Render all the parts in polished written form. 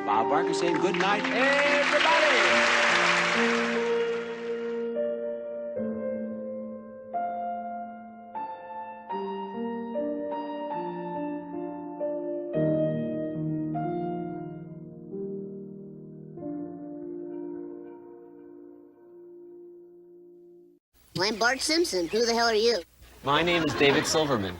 Bob Barker saying good night, everybody. I'm Bart Simpson. Who the hell are you? My name is David Silverman.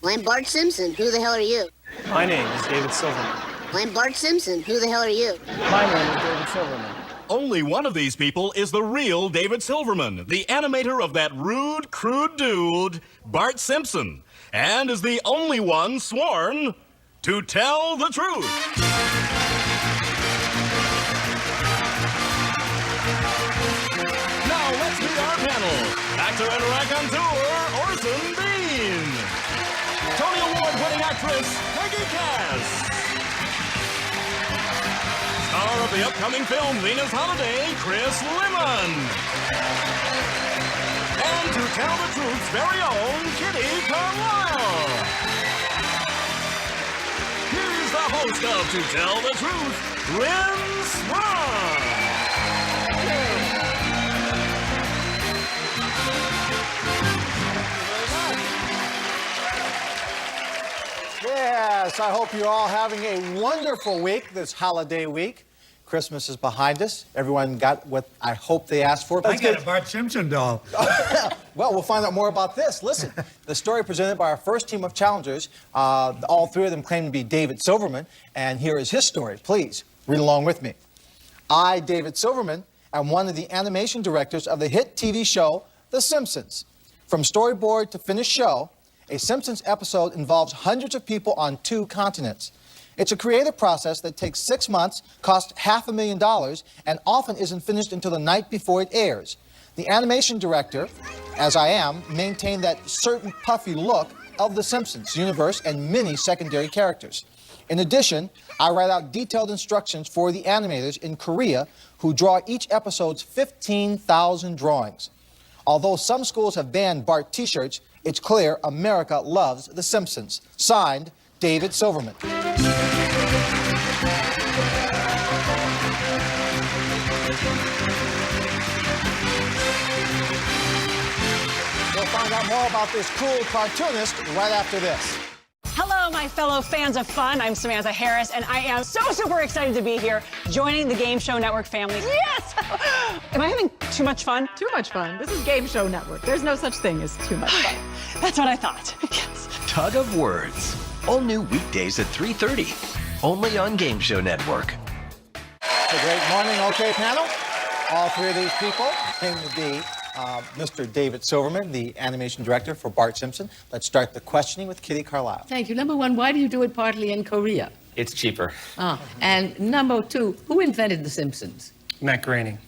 I'm Bart Simpson. Who the hell are you? My name is David Silverman. I'm Bart Simpson. Who the hell are you? My name is David Silverman. Only one of these people is the real David Silverman, the animator of that rude, crude dude, Bart Simpson, and is the only one sworn to tell the truth. Now let's meet our panel. Actor and raconteur, Orson Bean. Tony Award-winning actress, Peggy Cass. Star of the upcoming film Lena's Holiday, Chris Lemon. And to tell the truth's very own Kitty Carlisle. Here's the host of To Tell the Truth, Lynn Swann. Yes, I hope you're all having a wonderful week, this holiday week. Christmas is behind us. Everyone got what I hope they asked for. I got a Bart Simpson doll. Well, we'll find out more about this. Listen, the story presented by our first team of challengers, all three of them claim to be David Silverman, and here is his story. Please, read along with me. I, David Silverman, am one of the animation directors of the hit TV show, The Simpsons. From storyboard to finished show, a Simpsons episode involves hundreds of people on 2 continents. It's a creative process that takes 6 months, costs $500,000, and often isn't finished until the night before it airs. The animation director, as I am, maintained that certain puffy look of The Simpsons universe and many secondary characters. In addition, I write out detailed instructions for the animators in Korea who draw each episode's 15,000 drawings. Although some schools have banned Bart t-shirts, it's clear America loves The Simpsons. Signed, David Silverman. We'll find out more about this cool cartoonist right after this. Hello, my fellow fans of fun. I'm Samantha Harris, and I am so super excited to be here, joining the Game Show Network family. Yes! Am I having too much fun? Too much fun. This is Game Show Network. There's no such thing as too much fun. That's what I thought. Yes. Tug of Words. All new weekdays at 3:30. Only on Game Show Network. It's a great morning, okay, panel? All three of these people came to be Mr. David Silverman, the animation director for Bart Simpson. Let's start the questioning with Kitty Carlisle. Thank you. Number one, why do you do it partly in Korea? It's cheaper. And number two, who invented The Simpsons? Matt Groening.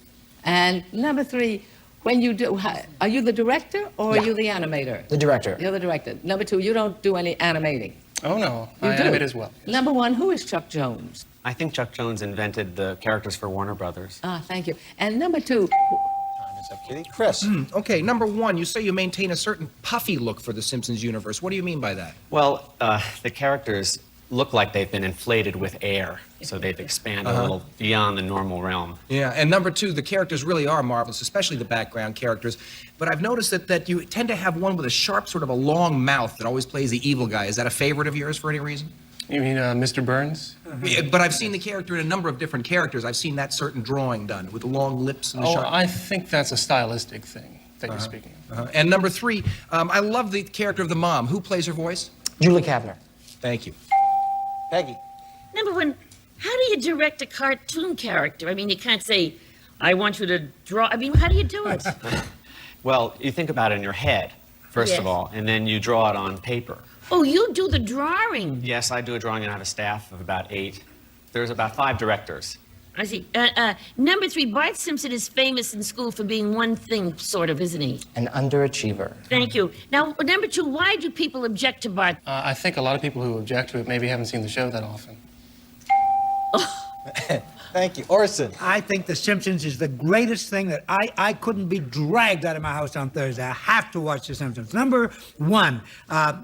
And number three, when you do, are you the director or are you the animator? The director. You're the director. Number two, you don't do any animating. Oh, no. You I do. animate as well. Number one, who is Chuck Jones? I think Chuck Jones invented the characters for Warner Brothers. Thank you. And number two, Time is up, Kitty. Chris. Okay, number one, you say you maintain a certain puffy look for the Simpsons universe. What do you mean by that? Well, the characters look like they've been inflated with air, so they've expanded a little beyond the normal realm. Yeah, and number two, the characters really are marvelous, especially the background characters. But I've noticed that you tend to have one with a sharp, sort of a long mouth that always plays the evil guy. Is that a favorite of yours for any reason? You mean Mr. Burns? Yeah, but I've seen the character in a number of different characters. I've seen that certain drawing done with the long lips and the Oh, sharp... I think that's a stylistic thing that you're speaking of. And number three, I love the character of the mom. Who plays her voice? Julie Kavner. Thank you. Peggy. Number one, how do you direct a cartoon character? I mean, you can't say, I want you to draw. I mean, how do you do it? Well, you think about it in your head, first of Yes. all, and then you draw it on paper. Oh, you do the drawing. Yes, I do a drawing, and I have a staff of about 8. There's about 5 directors. I see. Number three, Bart Simpson is famous in school for being one thing, sort of, isn't he? An underachiever. Thank you. Now, number two, why do people object to Bart? I think a lot of people who object to it maybe haven't seen the show that often. Thank you. Orson. I think The Simpsons is the greatest thing that I couldn't be dragged out of my house on Thursday. I have to watch The Simpsons. Number one,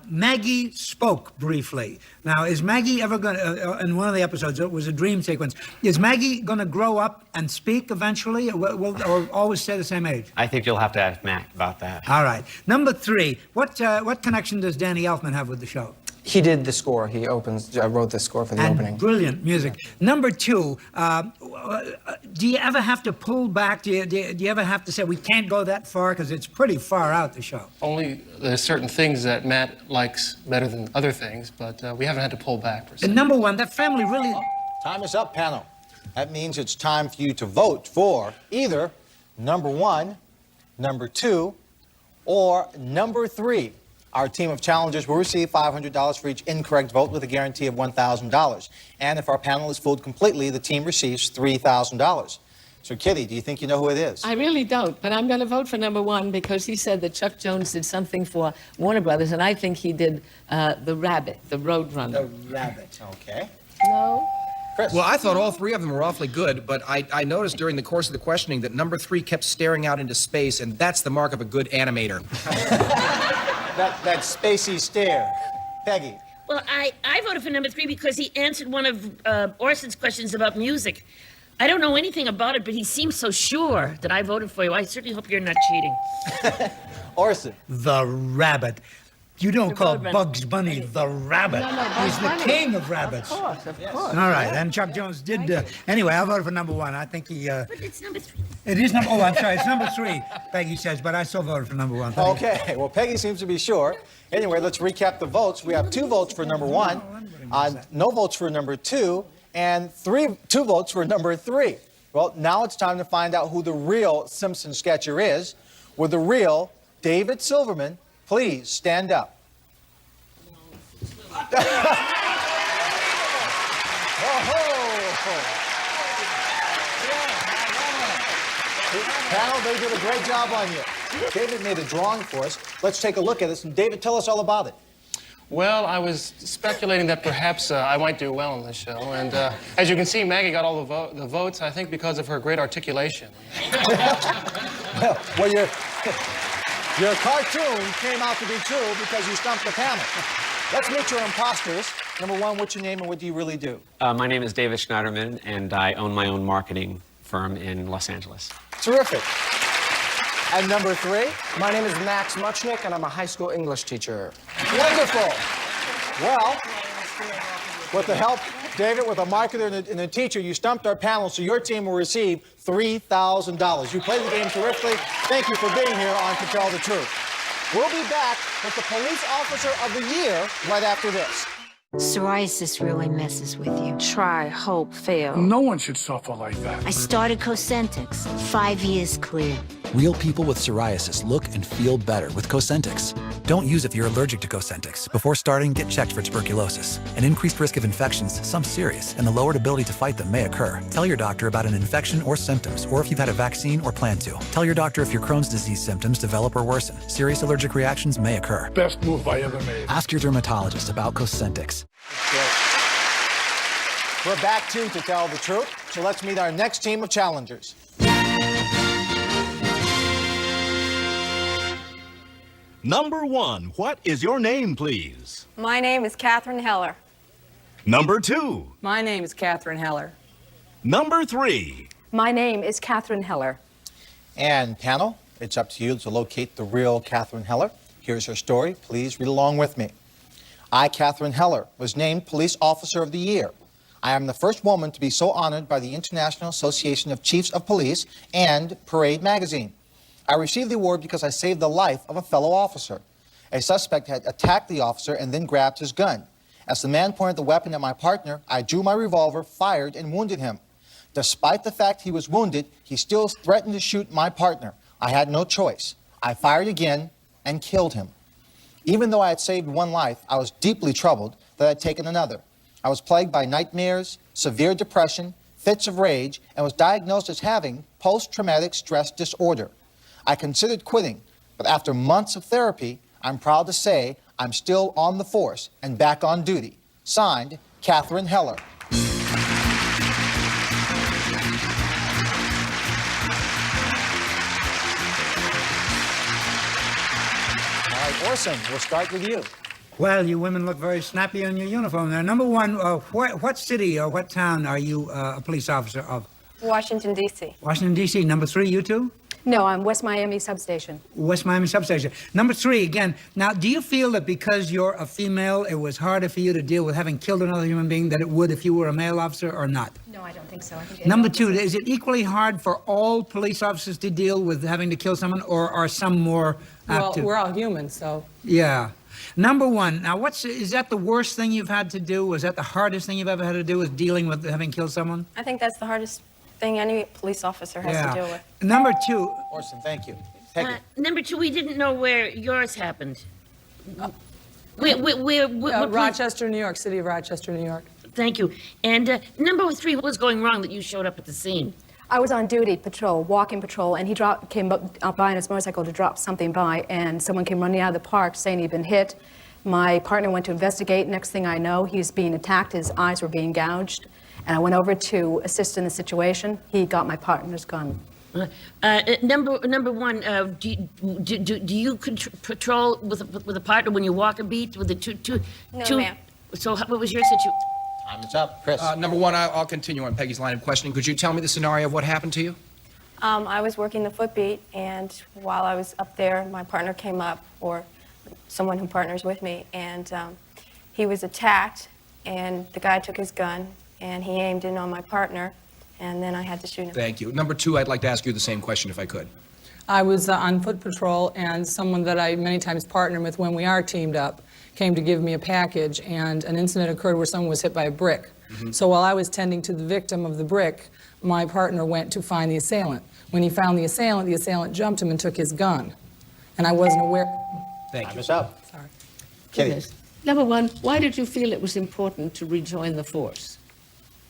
Maggie spoke briefly. Now, is Maggie ever going to, in one of the episodes, it was a dream sequence, is Maggie going to grow up and speak eventually, or always stay the same age? I think you'll have to ask Mac about that. All right. Number three, what connection does Danny Elfman have with the show? He did the score. He wrote the score for the opening. Brilliant music. Number two, do you ever have to pull back? Do you ever have to say, we can't go that far? Because it's pretty far out, the show. Only there's certain things that Matt likes better than other things, but we haven't had to pull back. And number one, that family really... Time is up, panel. That means it's time for you to vote for either number one, number two, or number three. Our team of challengers will receive $500 for each incorrect vote with a guarantee of $1,000. And if our panel is fooled completely, the team receives $3,000. So, Kitty, do you think you know who it is? I really don't, but I'm going to vote for number one because he said that Chuck Jones did something for Warner Brothers, and I think he did The Rabbit, the Roadrunner. The Rabbit. Okay. No? Chris. Well, I thought all three of them were awfully good, but I noticed during the course of the questioning that number three kept staring out into space, and that's the mark of a good animator. That spacey stare. Peggy. Well, I voted for number three because he answered one of Orson's questions about music. I don't know anything about it, but he seems so sure that I voted for you. I certainly hope you're not cheating. Orson. The Rabbit. You don't call Roadrunner. Bugs Bunny the Rabbit. No, He's Bugs the Bunny. king of rabbits. Of course, of course. All right, and Chuck Jones did... anyway, I voted for number one. I think he... But it's number three. It is number... Oh, I'm sorry. It's number three, Peggy says, but I still voted for number one. Thank you. Okay, well, Peggy seems to be sure. Anyway, let's recap the votes. We have 2 votes for number one, no votes for number two, and 2 votes for number three. Well, now it's time to find out who the real Simpson sketcher is. With the real David Silverman, please stand up. Panel, they did a great job on you. David made a drawing for us. Let's take a look at this. And David, tell us all about it. Well, I was speculating that perhaps I might do well on this show, and as you can see, Maggie got all the votes, I think, because of her great articulation. Well, your cartoon came out to be true because you stumped the panel. Let's meet your imposters. Number one, what's your name and what do you really do? My name is David Schneiderman, and I own my own marketing firm in Los Angeles. Terrific. And number three? My name is Max Muchnick, and I'm a high school English teacher. Wonderful. Well, with the help, David, with a marketer and a teacher, you stumped our panel, so your team will receive $3,000. You played the game terrifically. Thank you for being here on To Tell the Truth. We'll be back with the Police Officer of the Year right after this. Psoriasis really messes with you. Try, hope, fail. No one should suffer like that. I started Cosentix. 5 years clear. Real people with psoriasis look and feel better with Cosentix. Don't use if you're allergic to Cosentix. Before starting, get checked for tuberculosis. An increased risk of infections, some serious, and the lowered ability to fight them may occur. Tell your doctor about an infection or symptoms, or if you've had a vaccine or plan to. Tell your doctor if your Crohn's disease symptoms develop or worsen. Serious allergic reactions may occur. Best move I ever made. Ask your dermatologist about Cosentix. We're back to Tell the Truth, so let's meet our next team of challengers. Number one, what is your name, please? My name is Catherine Heller. Number two. My name is Catherine Heller. Number three. My name is Catherine Heller. And panel, it's up to you to locate the real Catherine Heller. Here's her story. Please read along with me. I, Catherine Heller, was named Police Officer of the Year. I am the first woman to be so honored by the International Association of Chiefs of Police and Parade magazine. I received the award because I saved the life of a fellow officer. A suspect had attacked the officer and then grabbed his gun. As the man pointed the weapon at my partner, I drew my revolver, fired, and wounded him. Despite the fact he was wounded, he still threatened to shoot my partner. I had no choice. I fired again and killed him. Even though I had saved one life, I was deeply troubled that I had taken another. I was plagued by nightmares, severe depression, fits of rage, and was diagnosed as having post-traumatic stress disorder. I considered quitting, but after months of therapy, I'm proud to say I'm still on the force and back on duty. Signed, Catherine Heller. Orson, we'll start with you. Well, you women look very snappy in your uniform there. Number one, what city or what town are you a police officer of? Washington, D.C. Washington, D.C. Number three, you two? No, I'm West Miami Substation. West Miami Substation. Number three, again. Now, do you feel that because you're a female, it was harder for you to deal with having killed another human being than it would if you were a male officer or not? No, I don't think so. I think Number two, is it equally hard for all police officers to deal with having to kill someone, or are some more apt Well, to? we're all humans, so. Yeah. Number one, now is that the worst thing you've had to do? Was that the hardest thing you've ever had to do, is dealing with having killed someone? I think that's the hardest thing any police officer has to deal with. Number two. Orson, thank you. Peggy. Number two, we didn't know where yours happened. Rochester, New York, city of Rochester, New York. Thank you. And number three, what was going wrong that you showed up at the scene? I was on duty, patrol, walking patrol, and he came up by on his motorcycle to drop something by, and someone came running out of the park saying he'd been hit. My partner went to investigate. Next thing I know, he's being attacked. His eyes were being gouged. And I went over to assist in the situation. He got my partner's gun. Number one, do you patrol with a partner when you walk a beat with the two? No, ma'am. So what was your situation? Time is up. Chris. Number one, I'll continue on Peggy's line of questioning. Could you tell me the scenario of what happened to you? I was working the footbeat, and while I was up there, my partner came up, or someone who partners with me, and he was attacked, and the guy took his gun, and he aimed in on my partner, and then I had to shoot him. Thank you. Number two, I'd like to ask you the same question if I could. I was on foot patrol, and someone that I many times partner with when we are teamed up came to give me a package, and an incident occurred where someone was hit by a brick. So while I was tending to the victim of the brick, my partner went to find the assailant. When he found the assailant jumped him and took his gun. And I wasn't aware. Thank you. Time is up. Sorry. Kitty. Yes. Number one, why did you feel it was important to rejoin the force?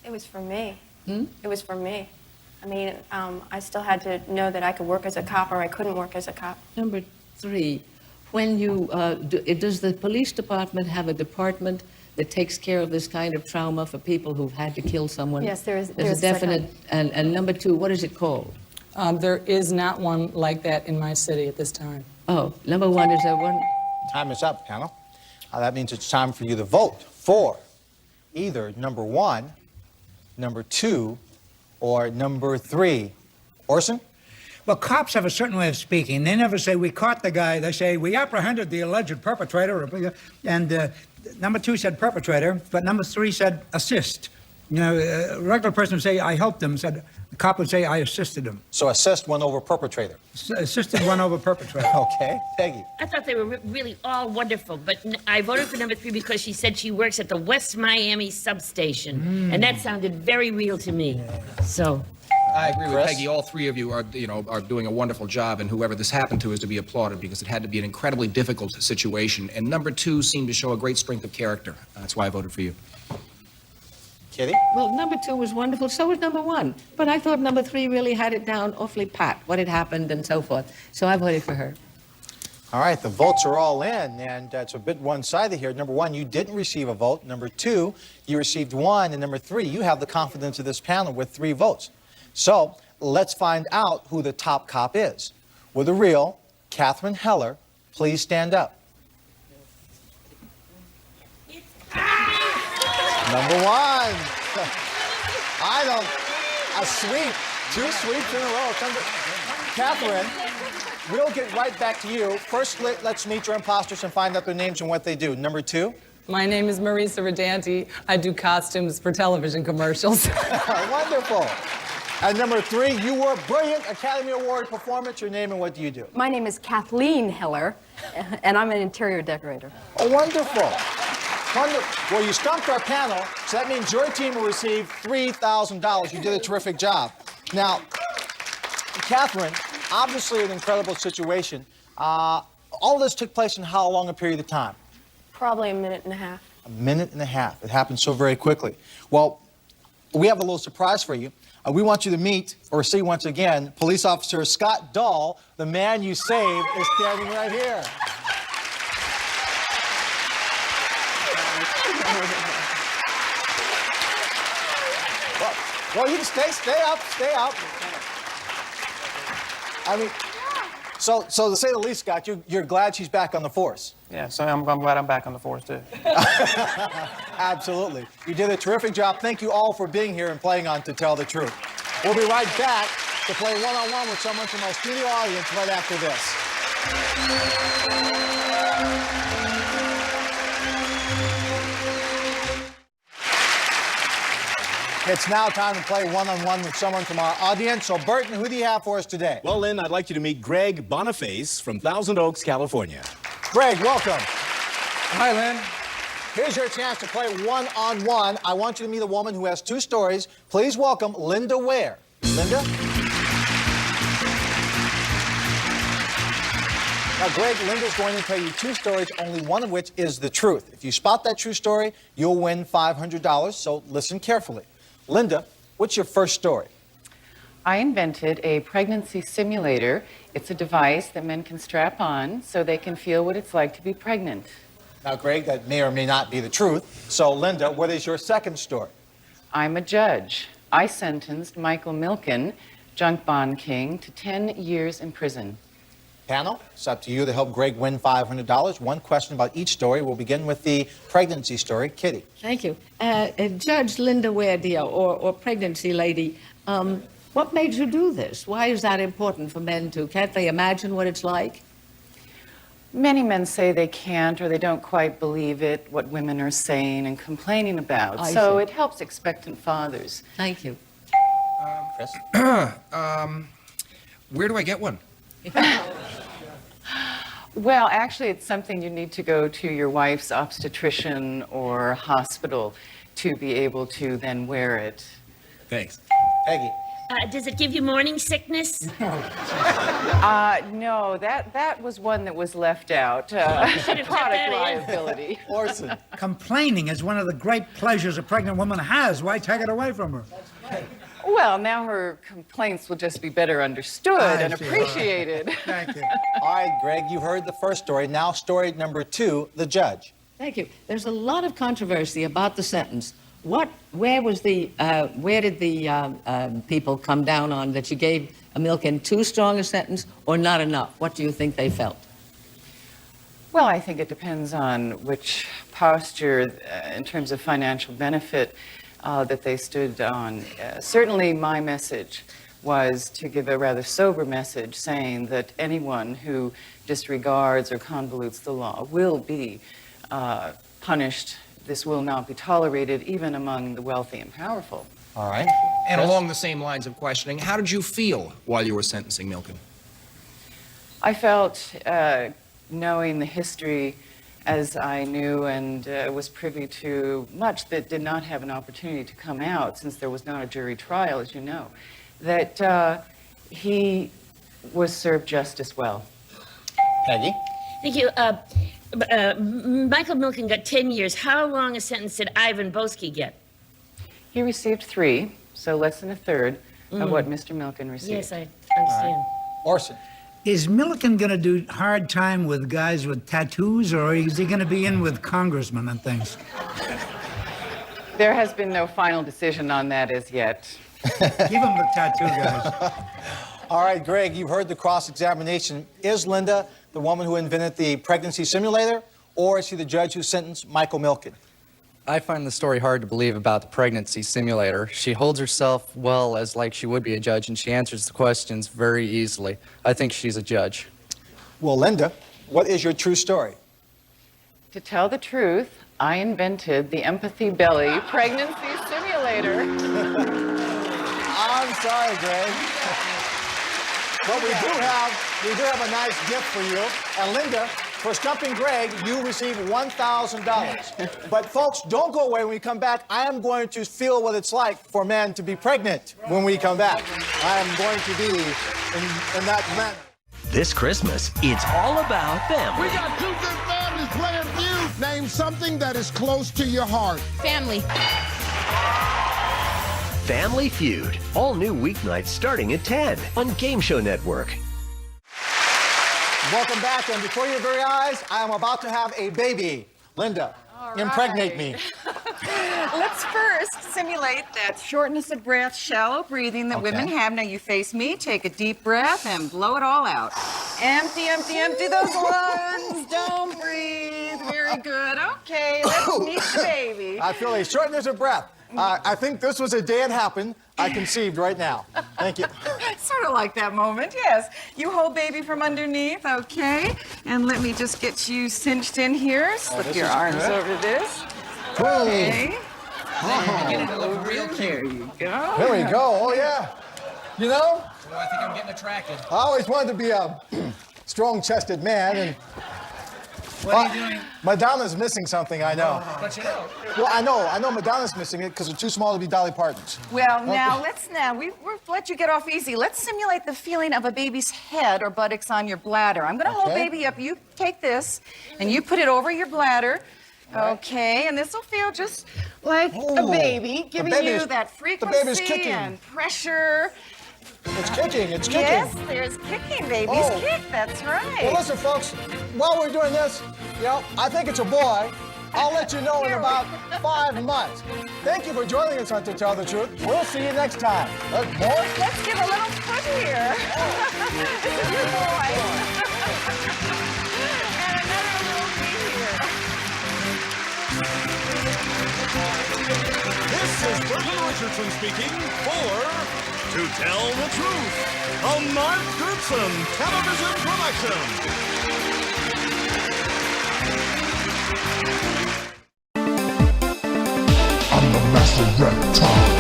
It was for me. It was for me. I mean, I still had to know that I could work as a cop or I couldn't work as a cop. Number three, when you, does the police department have a department that takes care of this kind of trauma for people who've had to kill someone? Yes, there is. There's a definite, and number two, what is it called? There is not one like that in my city at this time. Oh, number one, is there one? Time is up, panel. That means it's time for you to vote for either number one, number two, or number three. Orson? Well, cops have a certain way of speaking. They never say, we caught the guy. They say, we apprehended the alleged perpetrator. And number two said perpetrator, but number three said assist. You know, a regular person would say, I helped him. The cop would say, I assisted him. So assist won over perpetrator. Assisted won over perpetrator. Okay. Peggy. I thought they were really all wonderful, but I voted for number three because she said she works at the West Miami substation, and that sounded very real to me. So. I agree with Chris? Peggy. All three of you are doing a wonderful job, and whoever this happened to is to be applauded because it had to be an incredibly difficult situation. And number two seemed to show a great strength of character. That's why I voted for you. Kitty? Well, number two was wonderful, so was number one. But I thought number three really had it down awfully pat, what had happened and so forth. So I voted for her. All right, the votes are all in, and it's a bit one-sided here. Number one, you didn't receive a vote. Number two, you received one. And number three, you have the confidence of this panel with 3 votes. So let's find out who the top cop is. Will the real Catherine Heller please stand up? Number one. I don't. A sweep. 2 sweeps in a row. Catherine, we'll get right back to you. First, let's meet your imposters and find out their names and what they do. Number two. My name is Marisa Radanti. I do costumes for television commercials. Wonderful. And number three, you were a brilliant Academy Award performance. Your name and what do you do? My name is Kathleen Heller, and I'm an interior decorator. Oh, wonderful. Well, you stumped our panel, so that means your team will receive $3,000. You did a terrific job. Now, Catherine, obviously an incredible situation. All this took place in how long a period of time? Probably a minute and a half. A minute and a half. It happened so very quickly. Well, we have a little surprise for you. We want you to meet, or see once again, Police Officer Scott Dahl, the man you saved, is standing right here. Well, you can stay up. I mean, So to say the least, Scott, you're glad she's back on the force. Yeah, so I'm glad I'm back on the force, too. Absolutely. You did a terrific job. Thank you all for being here and playing on To Tell the Truth. We'll be right back to play one-on-one with someone from our studio audience right after this. It's now time to play one-on-one with someone from our audience. So, Burton, who do you have for us today? Well, Lynn, I'd like you to meet Greg Boniface from Thousand Oaks, California. Greg, welcome. Hi, Lynn. Here's your chance to play one-on-one. I want you to meet a woman who has two stories. Please welcome Linda Ware. Linda? Now, Greg, Linda's going to tell you two stories, only one of which is the truth. If you spot that true story, you'll win $500, so listen carefully. Linda, what's your first story? I invented a pregnancy simulator. It's a device that men can strap on so they can feel what it's like to be pregnant. Now, Greg, that may or may not be the truth. So, Linda, what is your second story? I'm a judge. I sentenced Michael Milken, junk bond king, to 10 years in prison. Panel, it's up to you to help Greg win $500. One question about each story. We'll begin with the pregnancy story. Kitty. Thank you. Judge Linda Ware, dear, or pregnancy lady, what made you do this? Why is that important for men to? Can't they imagine what it's like? Many men say they can't or they don't quite believe it, what women are saying and complaining about. So it helps expectant fathers. Thank you. Chris? Where do I get one? Well, actually, it's something you need to go to your wife's obstetrician or hospital to be able to then wear it. Thanks. Peggy. Does it give you morning sickness? No, that was one that was left out. Product liability. Orson. Complaining is one of the great pleasures a pregnant woman has. Why take it away from her? Well, now her complaints will just be better understood and appreciated. Thank you. All right, Greg, you heard the first story. Now, story number two, the judge. Thank you. There's a lot of controversy about the sentence. Where did the people come down on that you gave Milken too strong a sentence or not enough? What do you think they felt? Well, I think it depends on which posture in terms of financial benefit that they stood on. Certainly my message was to give a rather sober message saying that anyone who disregards or convolutes the law will be punished. This will not be tolerated even among the wealthy and powerful. All right. And along the same lines of questioning, how did you feel while you were sentencing Milken? I felt, knowing the history as I knew and was privy to much that did not have an opportunity to come out since there was not a jury trial, as you know, that he was served justice well. Peggy? Thank you. Michael Milken got 10 years. How long a sentence did Ivan Boesky get? He received 3, so less than a third of what Mr. Milken received. Yes, I understand. Orson. Is Milliken going to do hard time with guys with tattoos, or is he going to be in with congressmen and things? There has been no final decision on that as yet. Give him the tattoo, guys. All right, Greg, you heard the cross-examination. Is Linda the woman who invented the pregnancy simulator, or is she the judge who sentenced Michael Milken? I find the story hard to believe about the pregnancy simulator. She holds herself well as like she would be a judge, and she answers the questions very easily. I think she's a judge. Well, Linda, what is your true story? To tell the truth, I invented the empathy belly pregnancy simulator. I'm sorry, Greg. But we do have a nice gift for you. And Linda, for stumping Greg, you receive $1,000. But folks, don't go away when we come back. I am going to feel what it's like for men to be pregnant when we come back. I am going to be in that manner. This Christmas, it's all about family. We got 2 good families playing feud. Name something that is close to your heart. Family. Family Feud. All new weeknights starting at 10 on Game Show Network. Welcome back, and before your very eyes, I am about to have a baby. Linda, impregnate me. Let's first simulate that shortness of breath, shallow breathing that women have. Now you face me, take a deep breath and blow it all out. Empty, empty, empty those lungs. Don't breathe. Very good. Okay, let's meet the baby. I feel a shortness of breath. I think this was a day it happened. I conceived right now. Thank you. Sort of like that moment, yes. You hold baby from underneath, okay? And let me just get you cinched in here. Slip your arms over this. Okay. Get it look real cute. There you go. There we go. Oh, yeah. You know, Oh, I think I'm getting attracted. I always wanted to be a strong-chested man, and What are you doing? Madonna's missing something, I know. But you know. Well, I know Madonna's missing it because it's too small to be Dolly Parton's. Well, now, we'll let you get off easy. Let's simulate the feeling of a baby's head or buttocks on your bladder. I'm going to hold baby up. You take this, and you put it over your bladder. Okay, and this will feel just like a baby, giving you that frequency and pressure. It's kicking, it's kicking. Yes, there's kicking. Babies kick, that's right. Well, listen, folks, while we're doing this, I think it's a boy. I'll let you know in about 5 months. Thank you for joining us on To Tell the Truth. We'll see you next time. Let's give a little foot here. This is your boy. And another little knee here. This is Burton Richardson speaking for To Tell the Truth, a Mark Goodson television production. I'm the master reptile.